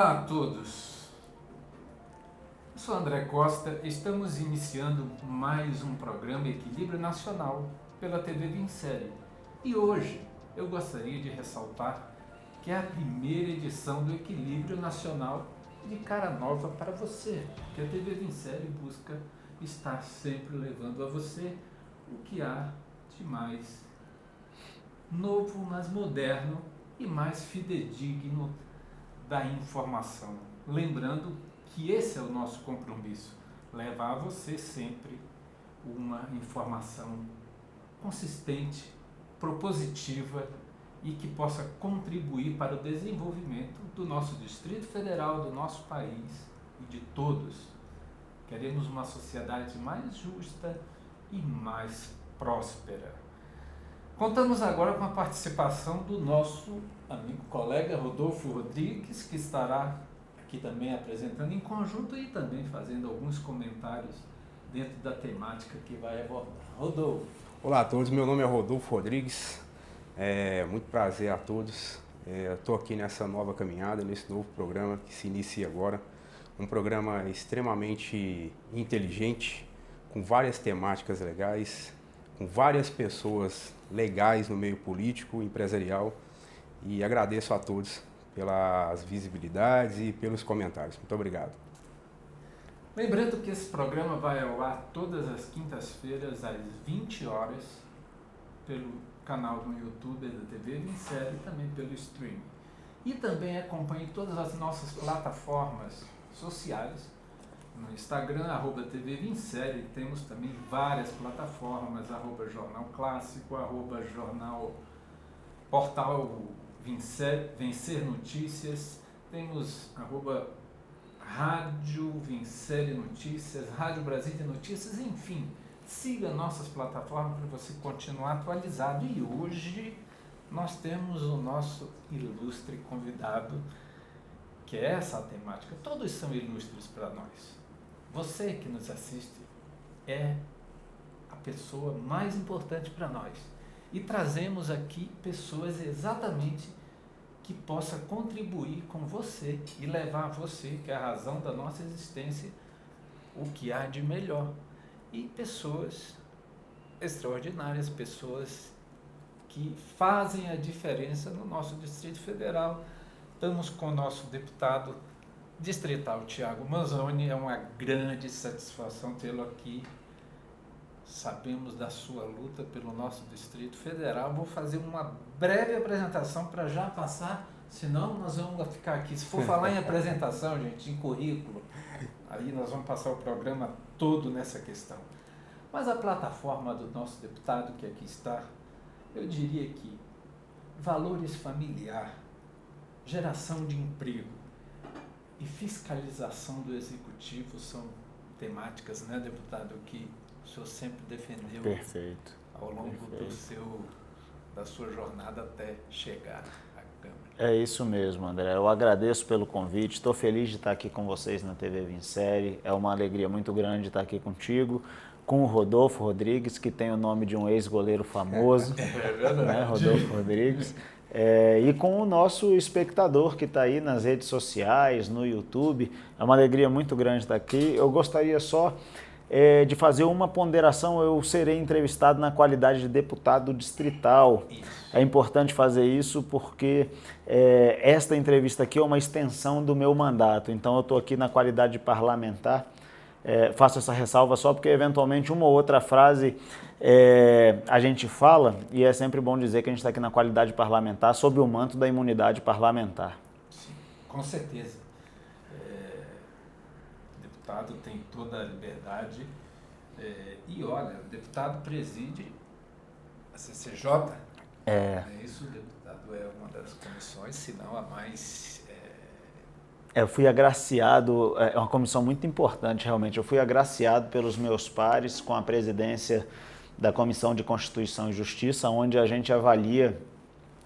Olá a todos, eu sou André Costa, estamos iniciando mais um programa Equilíbrio Nacional pela TV Vincere e hoje eu gostaria de ressaltar que é a primeira edição do Equilíbrio Nacional de cara nova para você, que a TV Vincere busca estar sempre levando a você o que há de mais novo, mais moderno e mais fidedigno da informação. Lembrando que esse é o nosso compromisso, levar a você sempre uma informação consistente, propositiva e que possa contribuir para o desenvolvimento do nosso Distrito Federal, do nosso país e de todos. Queremos uma sociedade mais justa e mais próspera. Contamos agora com a participação do nosso amigo colega Rodolfo Rodrigues, que estará aqui também apresentando em conjunto e também fazendo alguns comentários dentro da temática que vai abordar. Rodolfo. Olá a todos, meu nome é Rodolfo Rodrigues, muito prazer a todos. Estou aqui nessa nova caminhada, nesse novo programa que se inicia agora. Um programa extremamente inteligente, com várias temáticas legais, com várias pessoas legais no meio político, empresarial, e agradeço a todos pelas visibilidades e pelos comentários. Muito obrigado. Lembrando que esse programa vai ao ar todas as quintas-feiras às 20 horas pelo canal no YouTube da TV Vincere e também pelo streaming. E também acompanhe todas as nossas plataformas sociais. No Instagram, @TV Vincere, temos também várias plataformas, @Jornal Clássico, @Jornal Portal Vencer Notícias, temos Rádio Vincere Notícias, Rádio Brasília Notícias, enfim, siga nossas plataformas para você continuar atualizado. E hoje nós temos o nosso ilustre convidado, que é essa a temática. Todos são ilustres para nós. Você que nos assiste é a pessoa mais importante para nós. E trazemos aqui pessoas exatamente que possa contribuir com você e levar a você, que é a razão da nossa existência, o que há de melhor. E pessoas extraordinárias, pessoas que fazem a diferença no nosso Distrito Federal. Estamos com o nosso deputado distrital, Thiago Manzoni. É uma grande satisfação tê-lo aqui. Sabemos da sua luta pelo nosso Distrito Federal. Vou fazer uma breve apresentação para já passar, senão nós vamos ficar aqui. Se for falar em apresentação, gente, em currículo, aí nós vamos passar o programa todo nessa questão. Mas a plataforma do nosso deputado, que aqui está, eu diria que valores familiar, geração de emprego e fiscalização do executivo são temáticas, né, deputado, que o senhor sempre defendeu. Perfeito. Ao longo da sua jornada até chegar à Câmara. É isso mesmo, André. Eu agradeço pelo convite. Estou feliz de estar aqui com vocês na TV Vincere. É uma alegria muito grande estar aqui contigo, com o Rodolfo Rodrigues, que tem o nome de um ex-goleiro famoso. É verdade. Né, Rodolfo Rodrigues. E com o nosso espectador que está aí nas redes sociais, no YouTube. É uma alegria muito grande estar aqui. Eu gostaria só de fazer uma ponderação. Eu serei entrevistado na qualidade de deputado distrital. Isso. É importante fazer isso porque esta entrevista aqui é uma extensão do meu mandato. Então eu estou aqui na qualidade de parlamentar. Faço essa ressalva só porque eventualmente uma ou outra frase a gente fala, e é sempre bom dizer que a gente está aqui na qualidade parlamentar sob o manto da imunidade parlamentar. Sim, com certeza. O deputado tem toda a liberdade e olha, o deputado preside a CCJ. É isso, o deputado é uma das comissões, se não a mais... Eu fui agraciado, é uma comissão muito importante realmente, eu fui agraciado pelos meus pares com a presidência da Comissão de Constituição e Justiça, onde a gente avalia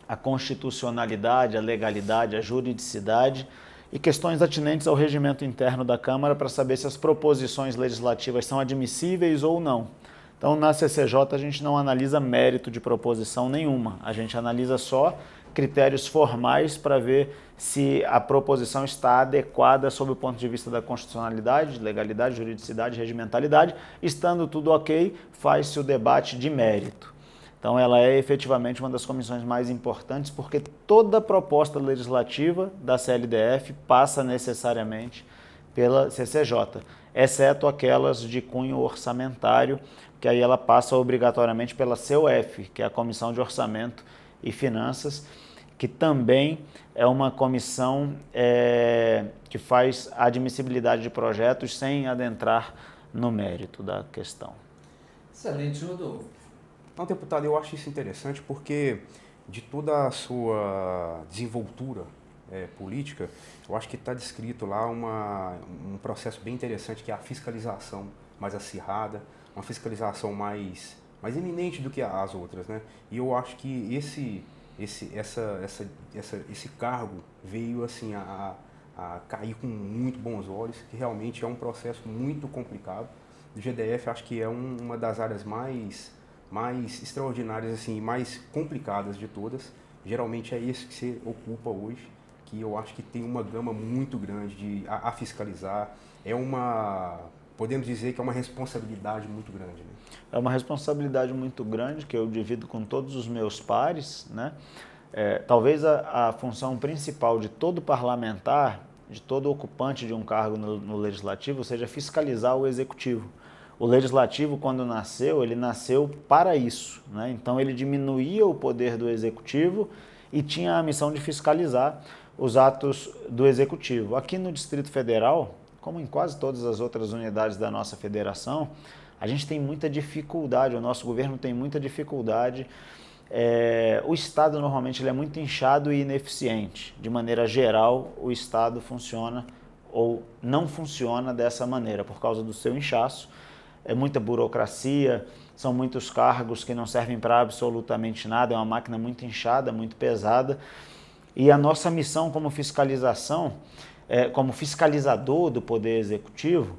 a constitucionalidade, a legalidade, a juridicidade e questões atinentes ao regimento interno da Câmara para saber se as proposições legislativas são admissíveis ou não. Então, na CCJ, a gente não analisa mérito de proposição nenhuma, a gente analisa só critérios formais para ver se a proposição está adequada sob o ponto de vista da constitucionalidade, legalidade, juridicidade, regimentalidade. Estando tudo ok, faz-se o debate de mérito. Então, ela é efetivamente uma das comissões mais importantes, porque toda proposta legislativa da CLDF passa necessariamente pela CCJ, exceto aquelas de cunho orçamentário, que aí ela passa obrigatoriamente pela COF, que é a Comissão de Orçamento e Finanças, que também é uma comissão que faz a admissibilidade de projetos sem adentrar no mérito da questão. Excelente, Rodolfo. Então, deputado, eu acho isso interessante porque de toda a sua desenvoltura política, eu acho que está descrito lá um processo bem interessante, que é a fiscalização mais acirrada, uma fiscalização mais eminente do que as outras, né? E eu acho que esse cargo veio assim a cair com muito bons olhos, que realmente é um processo muito complicado. O GDF acho que é uma das áreas mais extraordinárias, assim, mais complicadas de todas. Geralmente é esse que você ocupa hoje, que eu acho que tem uma gama muito grande a fiscalizar. Podemos dizer que é uma responsabilidade muito grande, né? É uma responsabilidade muito grande que eu divido com todos os meus pares, né? Talvez a função principal de todo parlamentar, de todo ocupante de um cargo no legislativo, seja fiscalizar o executivo. O legislativo, quando nasceu, ele nasceu para isso, né? Então ele diminuía o poder do executivo e tinha a missão de fiscalizar os atos do executivo. Aqui no Distrito Federal, como em quase todas as outras unidades da nossa federação, a gente tem muita dificuldade, o nosso governo tem muita dificuldade. O Estado normalmente ele é muito inchado e ineficiente. De maneira geral, o Estado funciona ou não funciona dessa maneira por causa do seu inchaço. É muita burocracia, são muitos cargos que não servem para absolutamente nada, é uma máquina muito inchada, muito pesada. E a nossa missão como como fiscalizador do Poder Executivo,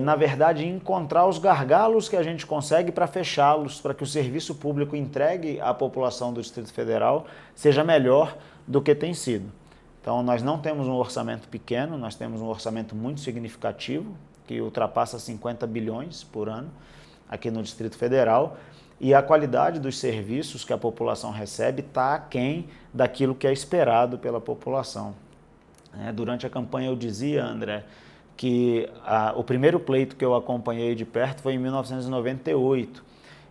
na verdade, encontrar os gargalos que a gente consegue para fechá-los, para que o serviço público entregue à população do Distrito Federal seja melhor do que tem sido. Então, nós não temos um orçamento pequeno, nós temos um orçamento muito significativo, que ultrapassa 50 bilhões por ano aqui no Distrito Federal, e a qualidade dos serviços que a população recebe está aquém daquilo que é esperado pela população. Durante a campanha eu dizia, André, que o primeiro pleito que eu acompanhei de perto foi em 1998,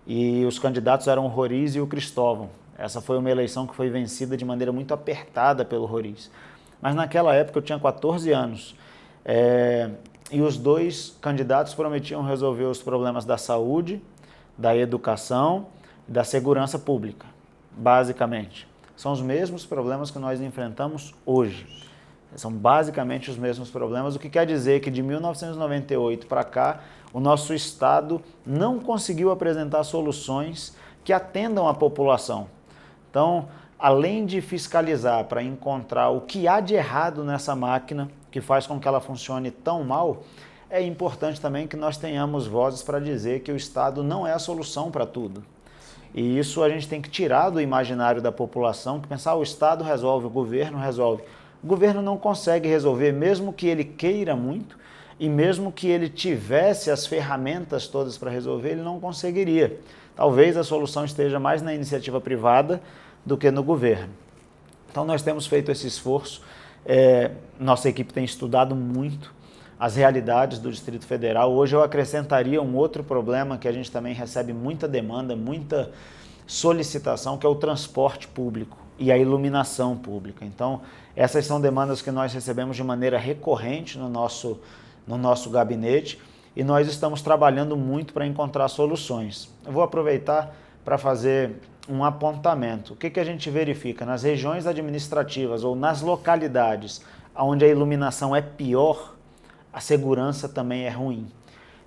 e os candidatos eram o Roriz e o Cristóvão. Essa foi uma eleição que foi vencida de maneira muito apertada pelo Roriz. Mas naquela época eu tinha 14 anos, e os dois candidatos prometiam resolver os problemas da saúde, da educação e da segurança pública, basicamente. São os mesmos problemas que nós enfrentamos hoje. São basicamente os mesmos problemas, o que quer dizer que de 1998 para cá, o nosso Estado não conseguiu apresentar soluções que atendam a população. Então, além de fiscalizar para encontrar o que há de errado nessa máquina, que faz com que ela funcione tão mal, é importante também que nós tenhamos vozes para dizer que o Estado não é a solução para tudo. E isso a gente tem que tirar do imaginário da população, que pensar o Estado resolve, o governo resolve. O governo não consegue resolver, mesmo que ele queira muito, e mesmo que ele tivesse as ferramentas todas para resolver, ele não conseguiria. Talvez a solução esteja mais na iniciativa privada do que no governo. Então nós temos feito esse esforço, nossa equipe tem estudado muito as realidades do Distrito Federal. Hoje eu acrescentaria um outro problema que a gente também recebe muita demanda, muita solicitação, que é o transporte público e a iluminação pública. Então, essas são demandas que nós recebemos de maneira recorrente no nosso gabinete, e nós estamos trabalhando muito para encontrar soluções. Eu vou aproveitar para fazer um apontamento. O que a gente verifica? Nas regiões administrativas ou nas localidades onde a iluminação é pior, a segurança também é ruim.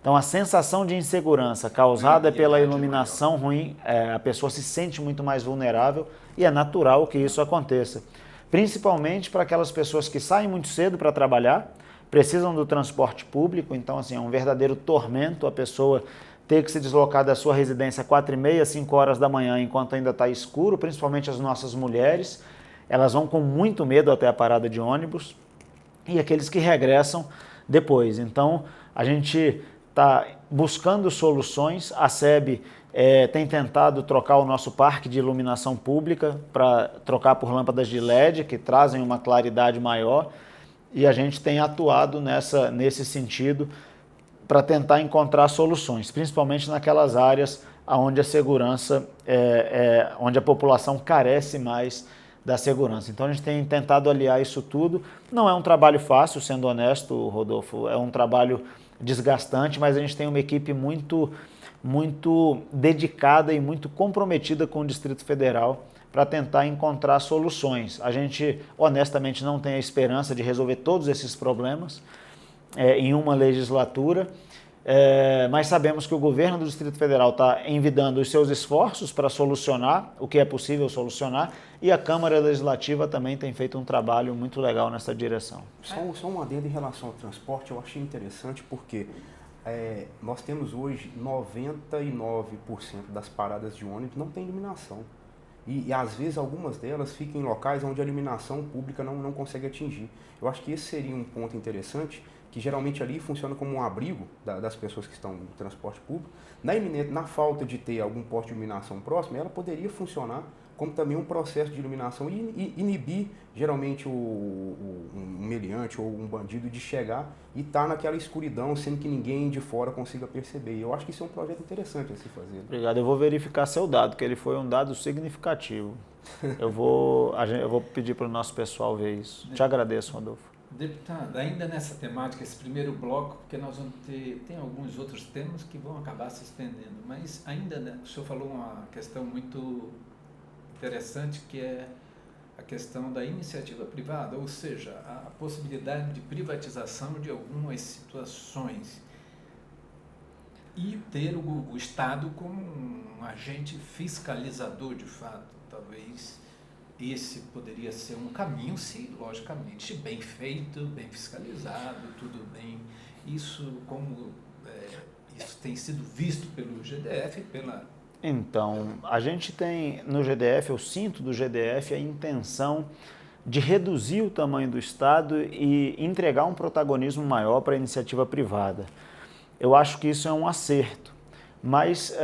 Então, a sensação de insegurança causada pela iluminação ruim, a pessoa se sente muito mais vulnerável, e é natural que isso aconteça. Principalmente para aquelas pessoas que saem muito cedo para trabalhar, precisam do transporte público, então assim, é um verdadeiro tormento a pessoa ter que se deslocar da sua residência 4h30, 5 horas da manhã, enquanto ainda está escuro, principalmente as nossas mulheres, elas vão com muito medo até a parada de ônibus, e aqueles que regressam depois. Então, a gente está buscando soluções, a SEB tem tentado trocar o nosso parque de iluminação pública para trocar por lâmpadas de LED, que trazem uma claridade maior, e a gente tem atuado nesse sentido para tentar encontrar soluções, principalmente naquelas áreas onde a segurança, onde a população carece mais da segurança. Então a gente tem tentado aliar isso tudo. Não é um trabalho fácil, sendo honesto, Rodolfo, é um trabalho desgastante, mas a gente tem uma equipe muito dedicada e muito comprometida com o Distrito Federal para tentar encontrar soluções. A gente, honestamente, não tem a esperança de resolver todos esses problemas em uma legislatura, mas sabemos que o governo do Distrito Federal está envidando os seus esforços para solucionar o que é possível solucionar, e a Câmara Legislativa também tem feito um trabalho muito legal nessa direção. Só um adendo em relação ao transporte, eu achei interessante porque nós temos hoje 99% das paradas de ônibus não tem iluminação. E às vezes algumas delas ficam em locais onde a iluminação pública não consegue atingir. Eu acho que esse seria um ponto interessante, que geralmente ali funciona como um abrigo das pessoas que estão no transporte público. Na falta de ter algum posto de iluminação próximo, ela poderia funcionar como também um processo de iluminação e inibir geralmente um meliante ou um bandido de chegar e estar naquela escuridão sem que ninguém de fora consiga perceber. Eu acho que isso é um projeto interessante a se fazer. Obrigado, eu vou verificar seu dado, que ele foi um dado significativo. Eu vou pedir para o nosso pessoal ver isso. Te agradeço, Rodolfo. Deputado, ainda nessa temática, esse primeiro bloco, porque nós vamos tem alguns outros temas que vão acabar se estendendo, mas ainda, né, o senhor falou uma questão muito interessante, que é a questão da iniciativa privada, ou seja, a possibilidade de privatização de algumas situações e ter o Estado como um agente fiscalizador de fato. Talvez esse poderia ser um caminho, se logicamente bem feito, bem fiscalizado, tudo bem. Isso isso tem sido visto pelo GDF, Então, a gente tem no GDF, eu sinto do GDF a intenção de reduzir o tamanho do Estado e entregar um protagonismo maior para a iniciativa privada. Eu acho que isso é um acerto, mas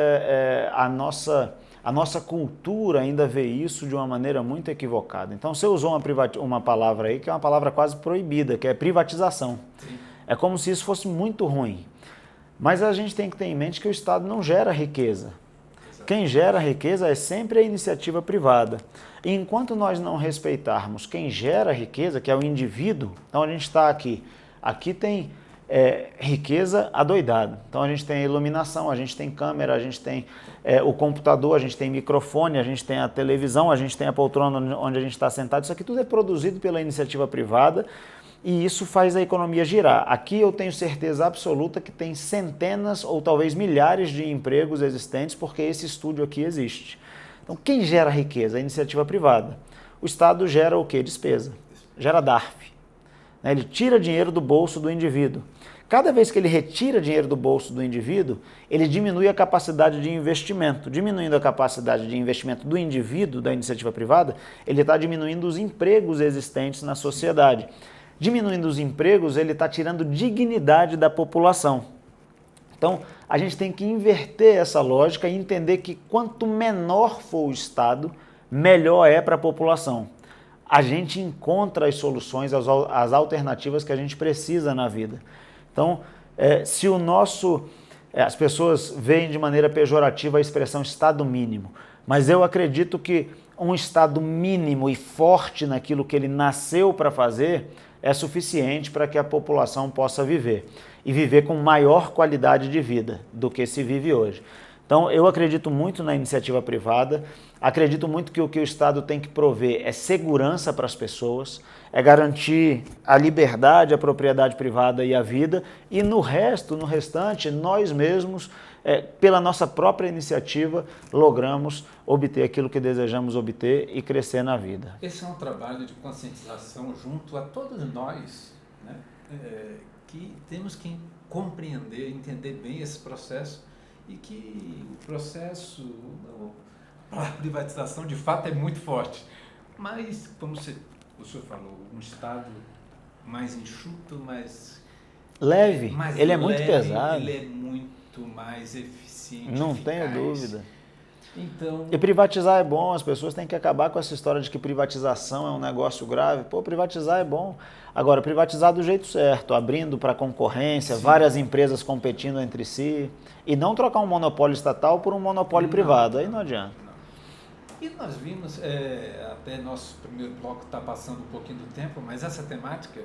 a nossa cultura ainda vê isso de uma maneira muito equivocada. Então, você usou uma palavra aí que é uma palavra quase proibida, que é privatização. Sim. É como se isso fosse muito ruim. Mas a gente tem que ter em mente que o Estado não gera riqueza. Quem gera riqueza é sempre a iniciativa privada. E enquanto nós não respeitarmos quem gera riqueza, que é o indivíduo, então a gente está aqui. Aqui tem riqueza adoidada. Então a gente tem a iluminação, a gente tem câmera, a gente tem o computador, a gente tem microfone, a gente tem a televisão, a gente tem a poltrona onde a gente está sentado. Isso aqui tudo é produzido pela iniciativa privada e isso faz a economia girar. Aqui eu tenho certeza absoluta que tem centenas ou talvez milhares de empregos existentes porque esse estúdio aqui existe. Então quem gera riqueza? A iniciativa privada. O Estado gera o quê? Despesa. Gera DARF. Ele tira dinheiro do bolso do indivíduo. Cada vez que ele retira dinheiro do bolso do indivíduo, ele diminui a capacidade de investimento. Diminuindo a capacidade de investimento do indivíduo, da iniciativa privada, ele está diminuindo os empregos existentes na sociedade. Diminuindo os empregos, ele está tirando dignidade da população. Então, a gente tem que inverter essa lógica e entender que quanto menor for o Estado, melhor é para a população. A gente encontra as soluções, as alternativas que a gente precisa na vida. Então, se as pessoas veem de maneira pejorativa a expressão Estado mínimo, mas eu acredito que um Estado mínimo e forte naquilo que ele nasceu para fazer é suficiente para que a população possa viver e viver com maior qualidade de vida do que se vive hoje. Então, eu acredito muito na iniciativa privada, acredito muito que o que o Estado tem que prover é segurança para as pessoas, é garantir a liberdade, a propriedade privada e a vida, e no restante, nós mesmos, pela nossa própria iniciativa, logramos obter aquilo que desejamos obter e crescer na vida. Esse é um trabalho de conscientização junto a todos nós, né? Que temos que compreender, entender bem esse processo e que o processo para a privatização de fato é muito forte. Mas, como o senhor falou, um Estado mais enxuto, mais leve, ele é muito leve, pesado. ele é muito mais eficiente. Não eficaz. tenho dúvida. Então, E privatizar é bom, as pessoas têm que acabar com essa história de que privatização é um negócio grave. Pô, privatizar é bom. Agora, privatizar do jeito certo, abrindo para concorrência, sim, várias empresas competindo entre si, e não trocar um monopólio estatal por um monopólio privado, aí não adianta. Não. E nós vimos, até nosso primeiro bloco está passando um pouquinho do tempo, mas essa temática,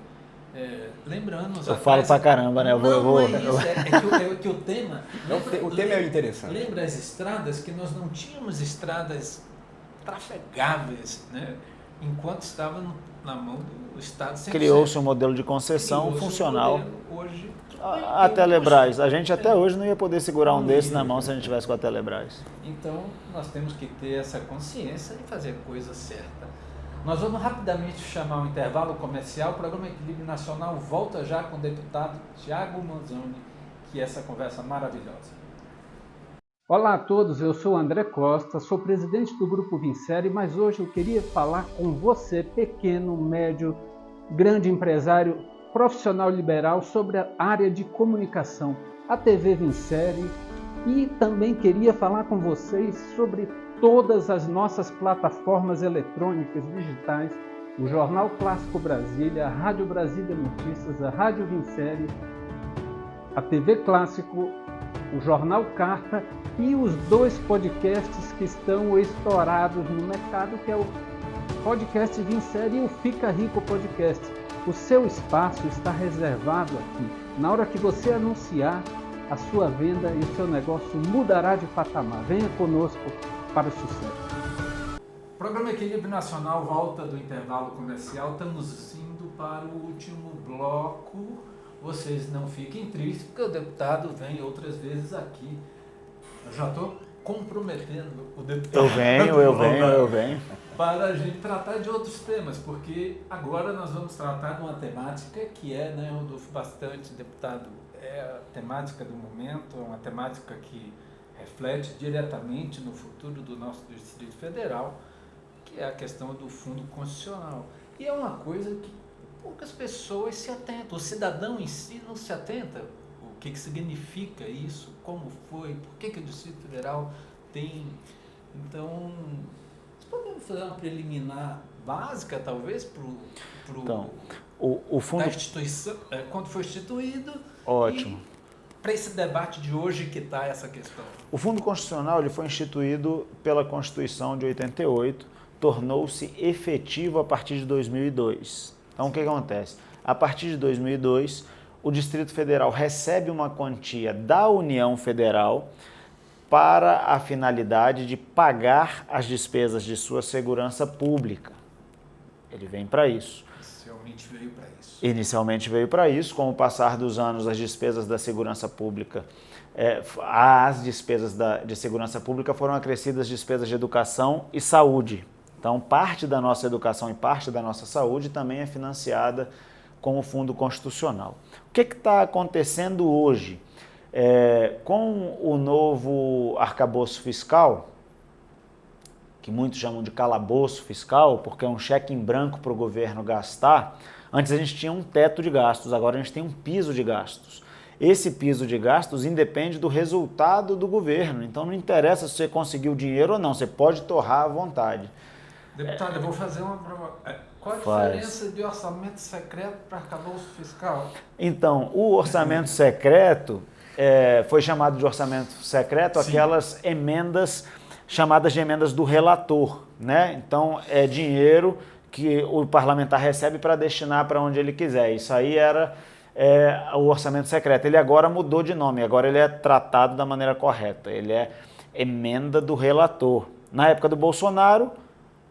lembrando... Eu falo pra caramba, né? Não é isso, é que o tema... O tema é interessante. Lembra as estradas, que nós não tínhamos estradas trafegáveis, né? Enquanto estava na mão do Estado. Criou-se um modelo de concessão funcional. Hoje, A Telebrás, a gente até hoje não ia poder segurar um desses na mão se a gente tivesse com a Telebrás. Então, nós temos que ter essa consciência e fazer a coisa certa. Nós vamos rapidamente chamar um intervalo comercial. O programa Equilíbrio Nacional volta já com o deputado Tiago Manzoni, que é essa conversa maravilhosa. Olá a todos, eu sou André Costa, sou presidente do Grupo Vincere, mas hoje eu queria falar com você, pequeno, médio, grande empresário, profissional liberal, sobre a área de comunicação, a TV Vincere, e também queria falar com vocês sobre todas as nossas plataformas eletrônicas digitais, o Jornal Clássico Brasília, a Rádio Brasília Notícias, a Rádio Vincere, a TV Clássico, o Jornal Carta e os 2 podcasts que estão estourados no mercado, que é o Podcast Vincere e o Fica Rico Podcast. O seu espaço está reservado aqui. Na hora que você anunciar a sua venda e o seu negócio mudará de patamar. Venha conosco para o sucesso. O programa Equilíbrio Nacional volta do intervalo comercial. Estamos indo para o último bloco. Vocês não fiquem tristes, porque o deputado vem outras vezes aqui. Eu já estou comprometendo o deputado. Eu venho. Para a gente tratar de outros temas, porque agora nós vamos tratar de uma temática que né, Rodolfo, bastante, deputado, é a temática do momento, é uma temática que reflete diretamente no futuro do nosso Distrito Federal, que é a questão do Fundo Constitucional. E é uma coisa que poucas pessoas se atentam, o cidadão em si não se atenta. O que significa isso, como foi, por que o Distrito Federal tem... Então, podemos fazer uma preliminar básica, talvez, para então, o fundo... da instituição, quando foi instituído. Ótimo. Para esse debate de hoje que está essa questão. O Fundo Constitucional ele foi instituído pela Constituição de 88, tornou-se efetivo a partir de 2002. Então, o que acontece? A partir de 2002, o Distrito Federal recebe uma quantia da União Federal para a finalidade de pagar as despesas de sua segurança pública. Ele vem para isso. Inicialmente veio para isso. Com o passar dos anos, as despesas da segurança pública, de segurança pública foram acrescidas despesas de educação e saúde. Então, parte da nossa educação e parte da nossa saúde também é financiada com o Fundo Constitucional. O que está acontecendo hoje? Com o novo arcabouço fiscal, que muitos chamam de calabouço fiscal, porque é um cheque em branco para o governo gastar. Antes a gente tinha um teto de gastos, agora a gente tem um piso de gastos. Esse piso de gastos independe do resultado do governo, então não interessa se você conseguiu dinheiro ou não, você pode torrar à vontade. Deputado, eu vou fazer uma prova. Qual a diferença de orçamento secreto para arcabouço fiscal? Então, o orçamento secreto foi chamado de orçamento secreto. Sim. Aquelas emendas chamadas de emendas do relator, né? Então, é dinheiro que o parlamentar recebe para destinar para onde ele quiser. Isso aí era o orçamento secreto. Ele agora mudou de nome, agora ele é tratado da maneira correta. Ele é emenda do relator. Na época do Bolsonaro,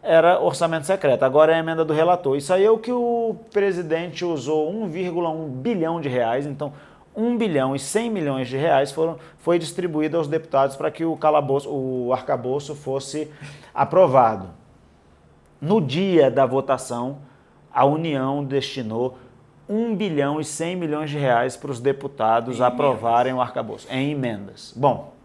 era orçamento secreto, agora é a emenda do relator. Isso aí é o que o presidente usou, 1,1 bilhão de reais, então 1 bilhão e 100 milhões de reais foi distribuído aos deputados para que o arcabouço fosse aprovado. No dia da votação, a União destinou 1 bilhão e 100 milhões de reais para os deputados aprovarem o arcabouço, em emendas. Bom,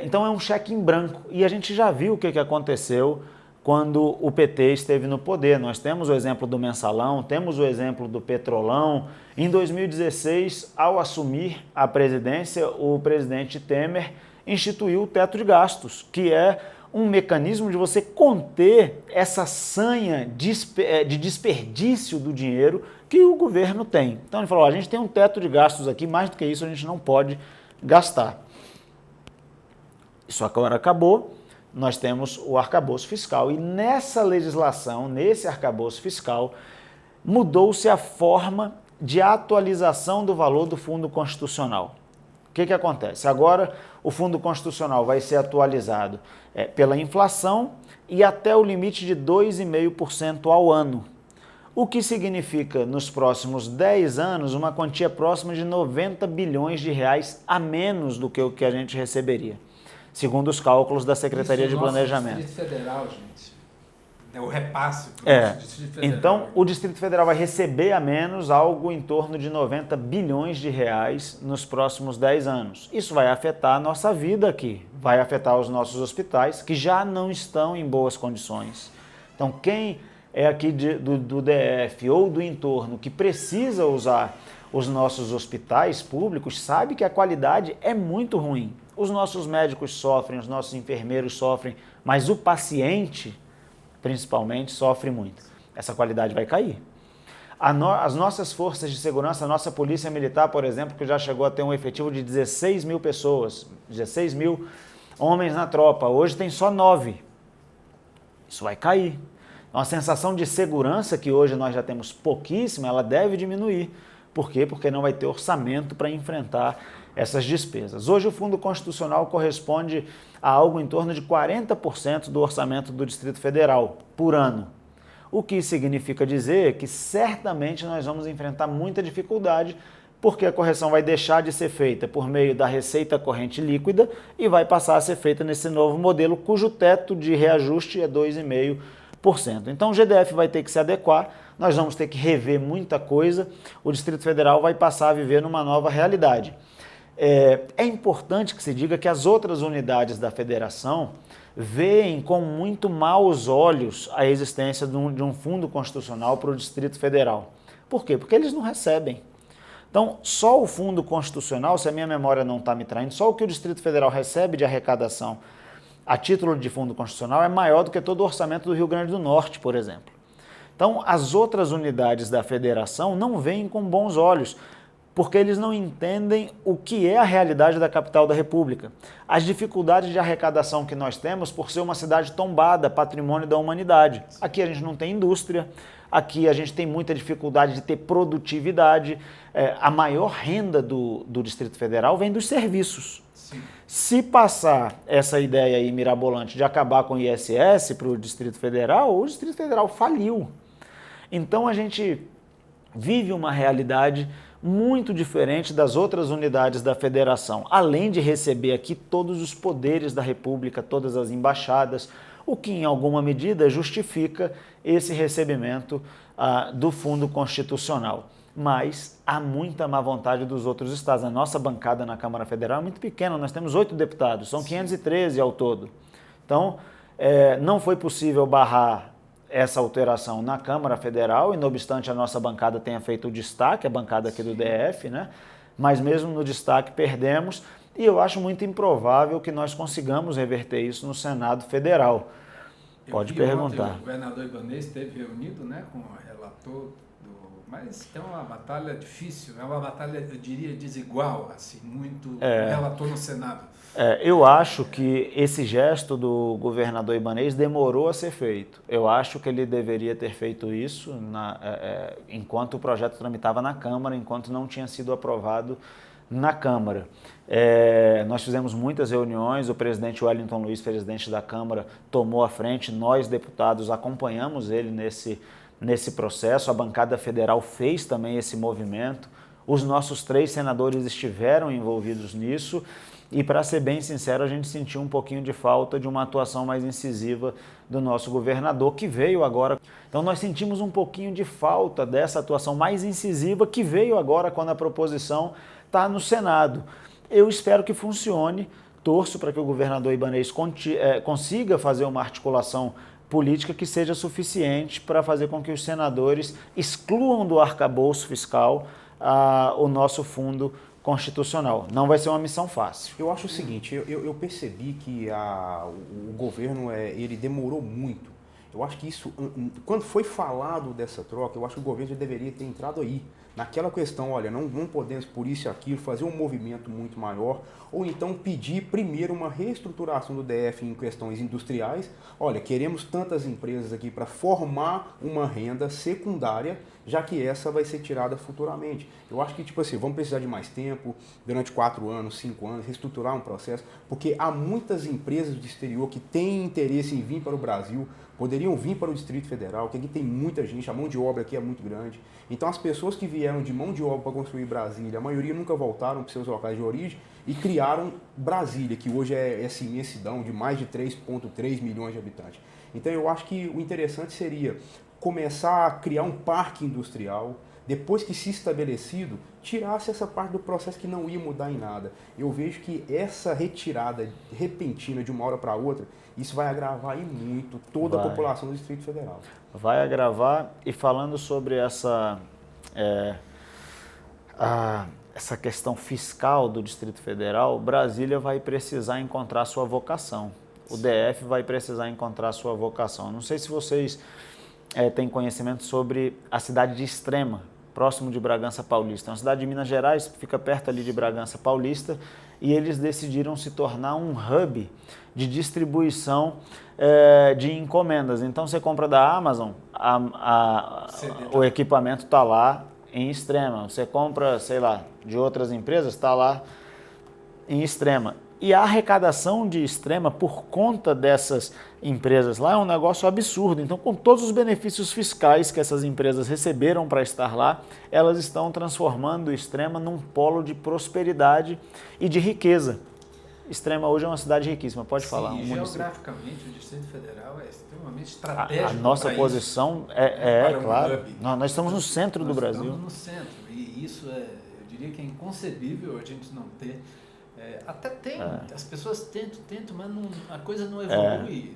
Então é um cheque em branco. E a gente já viu o que aconteceu quando o PT esteve no poder. Nós temos o exemplo do Mensalão, temos o exemplo do Petrolão. Em 2016, ao assumir a presidência, o presidente Temer instituiu o teto de gastos, que é um mecanismo de você conter essa sanha de desperdício do dinheiro que o governo tem. Então ele falou, a gente tem um teto de gastos aqui, mais do que isso a gente não pode gastar. Isso agora acabou, nós temos o arcabouço fiscal e nessa legislação, nesse arcabouço fiscal, mudou-se a forma de atualização do valor do Fundo Constitucional. O que acontece? Agora o Fundo Constitucional vai ser atualizado pela inflação e até o limite de 2,5% ao ano. O que significa, nos próximos 10 anos, uma quantia próxima de 90 bilhões de reais a menos do que o que a gente receberia, segundo os cálculos da Secretaria de Planejamento. Distrito Federal, gente. É o repasse para o Distrito Federal. Então, o Distrito Federal vai receber a menos algo em torno de 90 bilhões de reais nos próximos 10 anos. Isso vai afetar a nossa vida aqui, vai afetar os nossos hospitais, que já não estão em boas condições. Então, quem é aqui do DF ou do entorno que precisa usar os nossos hospitais públicos, sabe que a qualidade é muito ruim. Os nossos médicos sofrem, os nossos enfermeiros sofrem, mas o paciente, principalmente, sofre muito. Essa qualidade vai cair. As nossas forças de segurança, a nossa polícia militar, por exemplo, que já chegou a ter um efetivo de 16 mil pessoas, 16 mil homens na tropa, hoje tem só 9. Isso vai cair. Então, a sensação de segurança, que hoje nós já temos pouquíssima, ela deve diminuir. Por quê? Porque não vai ter orçamento para enfrentar essas despesas. Hoje o Fundo Constitucional corresponde a algo em torno de 40% do orçamento do Distrito Federal por ano. O que significa dizer que certamente nós vamos enfrentar muita dificuldade, porque a correção vai deixar de ser feita por meio da receita corrente líquida e vai passar a ser feita nesse novo modelo, cujo teto de reajuste é 2,5%. Então o GDF vai ter que se adequar, nós vamos ter que rever muita coisa, o Distrito Federal vai passar a viver numa nova realidade. É importante que se diga que as outras unidades da federação veem com muito maus olhos a existência de um fundo constitucional para o Distrito Federal. Por quê? Porque eles não recebem. Então, só o fundo constitucional, se a minha memória não está me traindo, só o que o Distrito Federal recebe de arrecadação a título de fundo constitucional é maior do que todo o orçamento do Rio Grande do Norte, por exemplo. Então, as outras unidades da federação não veem com bons olhos, porque eles não entendem o que é a realidade da capital da República. As dificuldades de arrecadação que nós temos por ser uma cidade tombada, patrimônio da humanidade. Aqui a gente não tem indústria, aqui a gente tem muita dificuldade de ter produtividade. A maior renda do Distrito Federal vem dos serviços. Sim. Se passar essa ideia aí mirabolante de acabar com o ISS para o Distrito Federal faliu. Então a gente vive uma realidade muito diferente das outras unidades da federação, além de receber aqui todos os poderes da República, todas as embaixadas, o que em alguma medida justifica esse recebimento do Fundo Constitucional. Mas há muita má vontade dos outros estados. A nossa bancada na Câmara Federal é muito pequena, nós temos 8 deputados, são 513 ao todo. Então, não foi possível barrar essa alteração na Câmara Federal, e não obstante a nossa bancada tenha feito o destaque, a bancada aqui do DF, né? Mas mesmo no destaque perdemos, e eu acho muito improvável que nós consigamos reverter isso no Senado Federal. Pode perguntar. Ontem, o governador Ibanez esteve reunido, né, com o relator, mas é uma batalha difícil, é uma batalha, eu diria, desigual, assim, muito relator no Senado. Eu acho que esse gesto do governador Ibanez demorou a ser feito. Eu acho que ele deveria ter feito isso enquanto o projeto tramitava na Câmara, enquanto não tinha sido aprovado na Câmara. Nós fizemos muitas reuniões, o presidente Wellington Luiz, presidente da Câmara, tomou a frente, nós, deputados, acompanhamos ele nesse processo, a bancada federal fez também esse movimento, os nossos 3 senadores estiveram envolvidos nisso, e, para ser bem sincero, a gente sentiu um pouquinho de falta de uma atuação mais incisiva do nosso governador, que veio agora. Então, nós sentimos um pouquinho de falta dessa atuação mais incisiva que veio agora quando a proposição está no Senado. Eu espero que funcione torço para que o governador Ibanez consiga fazer uma articulação política que seja suficiente para fazer com que os senadores excluam do arcabouço fiscal o nosso fundo constitucional. Não vai ser uma missão fácil. Eu acho o seguinte, eu percebi que o governo ele demorou muito. Eu acho que isso, quando foi falado dessa troca, eu acho que o governo já deveria ter entrado aí, naquela questão, olha, não podemos por isso e aquilo fazer um movimento muito maior, ou então pedir primeiro uma reestruturação do DF em questões industriais. Olha, queremos tantas empresas aqui para formar uma renda secundária, já que essa vai ser tirada futuramente. Eu acho que, tipo assim, vamos precisar de mais tempo, durante 4 anos, 5 anos, reestruturar um processo, porque há muitas empresas do exterior que têm interesse em vir para o Brasil, poderiam vir para o Distrito Federal, que aqui tem muita gente, a mão de obra aqui é muito grande. Então as pessoas que vieram de mão de obra para construir Brasília, a maioria nunca voltaram para seus locais de origem e criaram Brasília, que hoje é essa imensidão de mais de 3,3 milhões de habitantes. Então eu acho que o interessante seria começar a criar um parque industrial, depois que se estabelecido, tirasse essa parte do processo que não ia mudar em nada. Eu vejo que essa retirada repentina de uma hora para outra, isso vai agravar muito toda a população do Distrito Federal. Vai agravar, e falando sobre essa questão fiscal do Distrito Federal, Brasília vai precisar encontrar sua vocação. O DF vai precisar encontrar sua vocação. Não sei se vocês têm conhecimento sobre a cidade de Extrema, próximo de Bragança Paulista. É uma cidade de Minas Gerais, que fica perto ali de Bragança Paulista, e eles decidiram se tornar um hub de distribuição de encomendas. Então você compra da Amazon, o equipamento está lá em Extrema. Você compra, sei lá, de outras empresas, está lá em Extrema. E a arrecadação de Extrema por conta dessas empresas lá é um negócio absurdo. Então, com todos os benefícios fiscais que essas empresas receberam para estar lá, elas estão transformando Extrema num polo de prosperidade e de riqueza. Extrema hoje é uma cidade riquíssima, pode falar. Sim, geograficamente o Distrito Federal é extremamente estratégico. A nossa posição claro, nós estamos no centro do Brasil. Nós estamos no centro, e isso eu diria que é inconcebível a gente não ter. Até tem, as pessoas tentam, mas a coisa não evolui.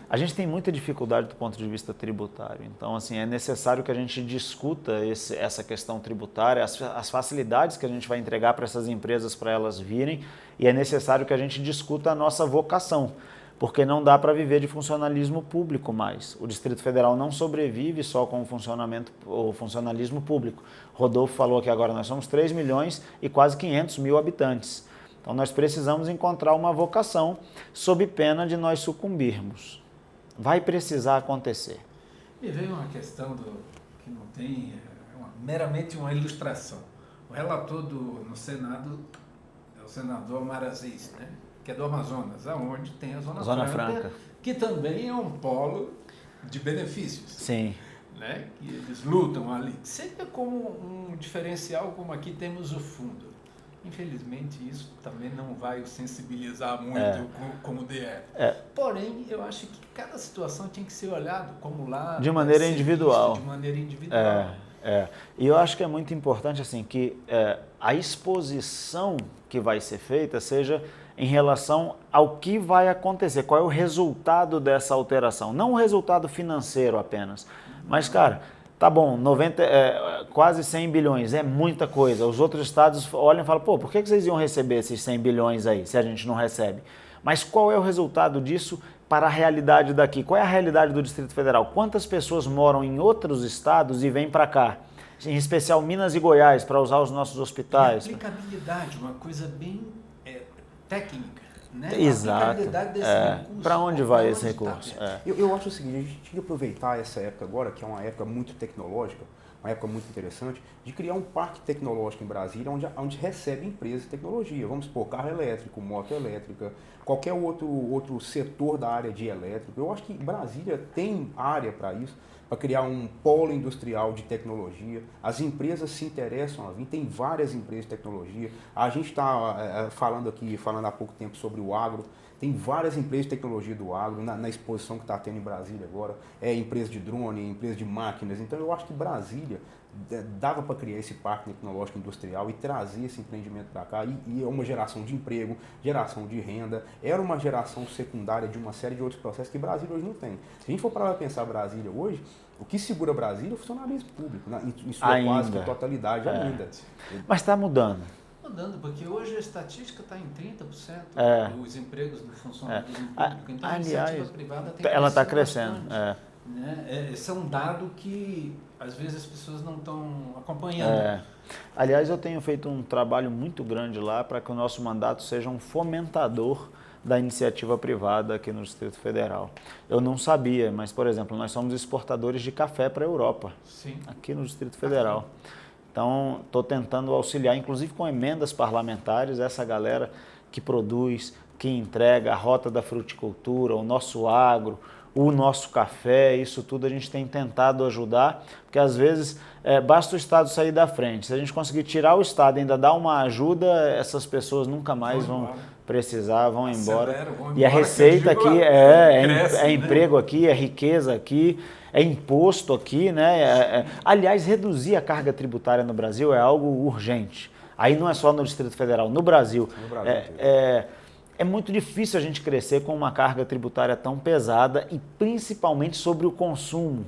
A gente tem muita dificuldade do ponto de vista tributário, então assim, é necessário que a gente discuta essa questão tributária, as facilidades que a gente vai entregar para essas empresas para elas virem, e é necessário que a gente discuta a nossa vocação, porque não dá para viver de funcionalismo público mais. O Distrito Federal não sobrevive só com o funcionalismo público. Rodolfo falou que agora nós somos 3 milhões e quase 500 mil habitantes. Então nós precisamos encontrar uma vocação sob pena de nós sucumbirmos. Vai precisar acontecer. Me veio uma questão que não tem, meramente uma ilustração. O relator no Senado é o senador Omar Aziz, né? Que é do Amazonas, aonde tem a Zona Franca, que também é um polo de benefícios. Sim. Né? Que eles lutam ali. Seria como um diferencial, como aqui temos o fundo. Infelizmente, isso também não vai o sensibilizar muito como o DF. Porém, eu acho que cada situação tem que ser olhado como lá... De maneira individual. De maneira individual. E eu acho que é muito importante assim, que a exposição que vai ser feita seja em relação ao que vai acontecer, qual é o resultado dessa alteração. Não o resultado financeiro apenas, mas, cara, tá bom, quase 100 bilhões, é muita coisa. Os outros estados olham e falam, pô, por que vocês iam receber esses 100 bilhões aí, se a gente não recebe? Mas qual é o resultado disso para a realidade daqui? Qual é a realidade do Distrito Federal? Quantas pessoas moram em outros estados e vêm para cá? Em especial Minas e Goiás, para usar os nossos hospitais. E aplicabilidade, uma coisa bem técnica, né? Exato. Para onde vai esse recurso? Eu acho o seguinte, a gente tinha que aproveitar essa época agora, que é uma época muito tecnológica, uma época muito interessante, de criar um parque tecnológico em Brasília, onde recebe empresas de tecnologia. Vamos supor, carro elétrico, moto elétrica, qualquer outro setor da área de elétrico. Eu acho que Brasília tem área para isso, para criar um polo industrial de tecnologia. As empresas se interessam a vir, tem várias empresas de tecnologia. A gente está falando há pouco tempo sobre o agro. Tem várias empresas de tecnologia do agro na exposição que está tendo em Brasília agora. É empresa de drone, empresa de máquinas. Então eu acho que Brasília dava para criar esse parque tecnológico industrial e trazer esse empreendimento para cá. E é uma geração de emprego, geração de renda. Era uma geração secundária de uma série de outros processos que Brasília hoje não tem. Se a gente for para pensar Brasília hoje, o que segura Brasília é o funcionalismo público, em sua quase totalidade ainda. Mas está mudando. Mudando, porque hoje a estatística está em 30% dos empregos do funcionalismo público. Então, aliás, a iniciativa privada tem ela está crescendo. Né? Esse é um dado que, às vezes, as pessoas não estão acompanhando. Aliás, eu tenho feito um trabalho muito grande lá para que o nosso mandato seja um fomentador da iniciativa privada aqui no Distrito Federal. Eu não sabia, mas, por exemplo, nós somos exportadores de café para a Europa, aqui no Distrito Federal. Então, estou tentando auxiliar, inclusive com emendas parlamentares, essa galera que produz, que entrega a rota da fruticultura, o nosso agro, o nosso café, isso tudo a gente tem tentado ajudar, porque às vezes basta o Estado sair da frente. Se a gente conseguir tirar o Estado e ainda dar uma ajuda, essas pessoas nunca mais vão precisar, vão embora. E a receita aqui é emprego aqui, é riqueza aqui, é imposto aqui, né? Aliás, reduzir a carga tributária no Brasil é algo urgente. Aí não é só no Distrito Federal, no Brasil. É muito difícil a gente crescer com uma carga tributária tão pesada e principalmente sobre o consumo.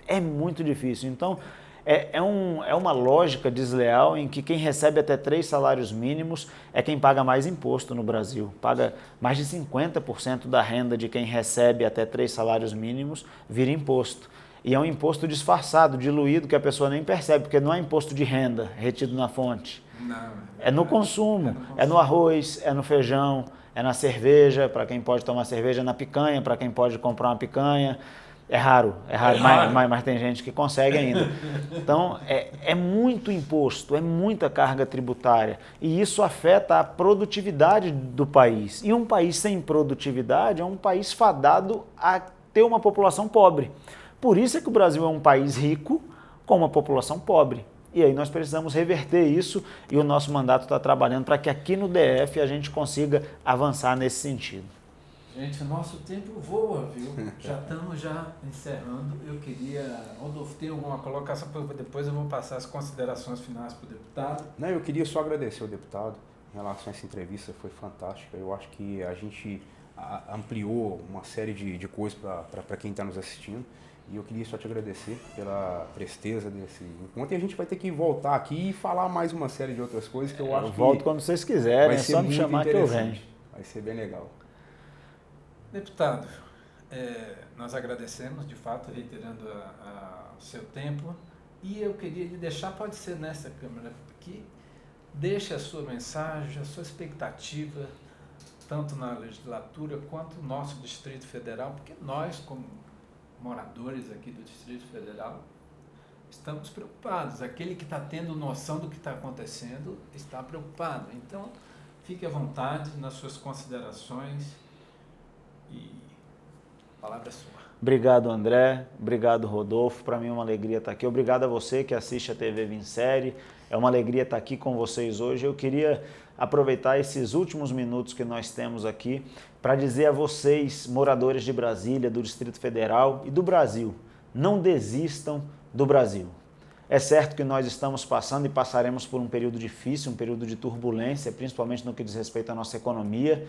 É muito difícil. Então, é uma lógica desleal em que quem recebe até 3 salários mínimos é quem paga mais imposto no Brasil. Paga mais de 50% da renda de quem recebe até 3 salários mínimos vira imposto. E é um imposto disfarçado, diluído, que a pessoa nem percebe, porque não é imposto de renda retido na fonte. Não, é no consumo, é no arroz, é no feijão, é na cerveja, para quem pode tomar cerveja, é na picanha, para quem pode comprar uma picanha. É raro, mas tem gente que consegue ainda. Então, é muito imposto, é muita carga tributária. E isso afeta a produtividade do país. E um país sem produtividade é um país fadado a ter uma população pobre. Por isso é que o Brasil é um país rico com uma população pobre. E aí nós precisamos reverter isso e o nosso mandato está trabalhando para que aqui no DF a gente consiga avançar nesse sentido. Gente, o nosso tempo voa, viu? Já estamos encerrando. Eu queria... Rodolfo, tem alguma colocação? Depois eu vou passar as considerações finais para o deputado. Não, eu queria só agradecer ao deputado em relação a essa entrevista, foi fantástica. Eu acho que a gente ampliou uma série de coisas para quem está nos assistindo. E eu queria só te agradecer pela presteza desse encontro. E a gente vai ter que voltar aqui e falar mais uma série de outras coisas que eu acho que... volto quando vocês quiserem, é só me chamar que eu venho. Vai ser bem legal. Deputado, nós agradecemos, de fato, reiterando o seu tempo. E eu queria lhe deixar, pode ser nessa câmera aqui, deixe a sua mensagem, a sua expectativa, tanto na legislatura quanto no nosso Distrito Federal, porque nós, como moradores aqui do Distrito Federal, estamos preocupados. Aquele que está tendo noção do que está acontecendo está preocupado. Então, fique à vontade nas suas considerações e a palavra é sua. Obrigado, André. Obrigado, Rodolfo. Para mim é uma alegria estar aqui. Obrigado a você que assiste a TV Vincere. É uma alegria estar aqui com vocês hoje. Eu queria aproveitar esses últimos minutos que nós temos aqui para dizer a vocês, moradores de Brasília, do Distrito Federal e do Brasil, não desistam do Brasil. É certo que nós estamos passando e passaremos por um período difícil, um período de turbulência, principalmente no que diz respeito à nossa economia,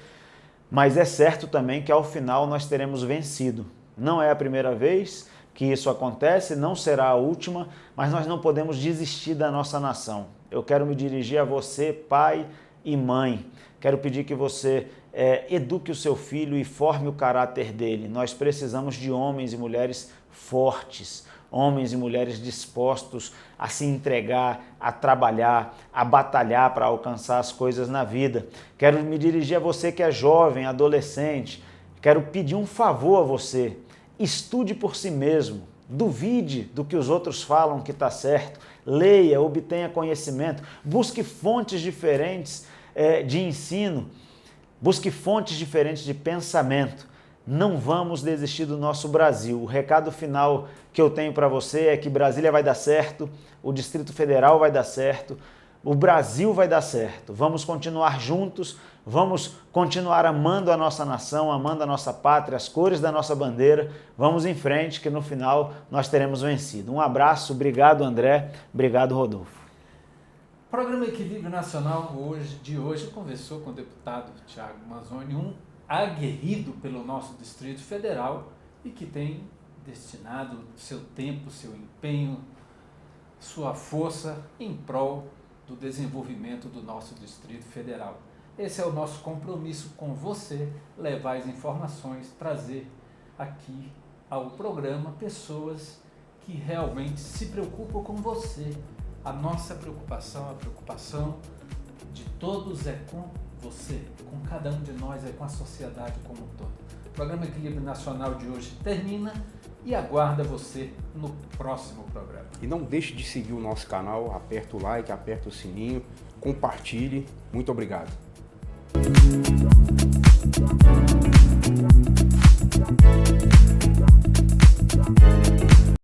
mas é certo também que ao final nós teremos vencido. Não é a primeira vez que isso acontece, não será a última, mas nós não podemos desistir da nossa nação. Eu quero me dirigir a você, pai e mãe. Quero pedir que você eduque o seu filho e forme o caráter dele. Nós precisamos de homens e mulheres fortes, homens e mulheres dispostos a se entregar, a trabalhar, a batalhar para alcançar as coisas na vida. Quero me dirigir a você que é jovem, adolescente. Quero pedir um favor a você. Estude por si mesmo. Duvide do que os outros falam que está certo. Leia, obtenha conhecimento. Busque fontes diferentes de ensino. Busque fontes diferentes de pensamento. Não vamos desistir do nosso Brasil. O recado final que eu tenho para você é que Brasília vai dar certo, o Distrito Federal vai dar certo, o Brasil vai dar certo. Vamos continuar juntos, vamos continuar amando a nossa nação, amando a nossa pátria, as cores da nossa bandeira. Vamos em frente que no final nós teremos vencido. Um abraço, obrigado André, obrigado Rodolfo. O programa Equilíbrio Nacional de hoje conversou com o deputado Thiago Manzoni, um aguerrido pelo nosso Distrito Federal e que tem destinado seu tempo, seu empenho, sua força em prol do desenvolvimento do nosso Distrito Federal. Esse é o nosso compromisso com você, levar as informações, trazer aqui ao programa pessoas que realmente se preocupam com você. A nossa preocupação, a preocupação de todos é com você, com cada um de nós, é com a sociedade como um todo. O programa Equilíbrio Nacional de hoje termina e aguarda você no próximo programa. E não deixe de seguir o nosso canal, aperta o like, aperta o sininho, compartilhe. Muito obrigado.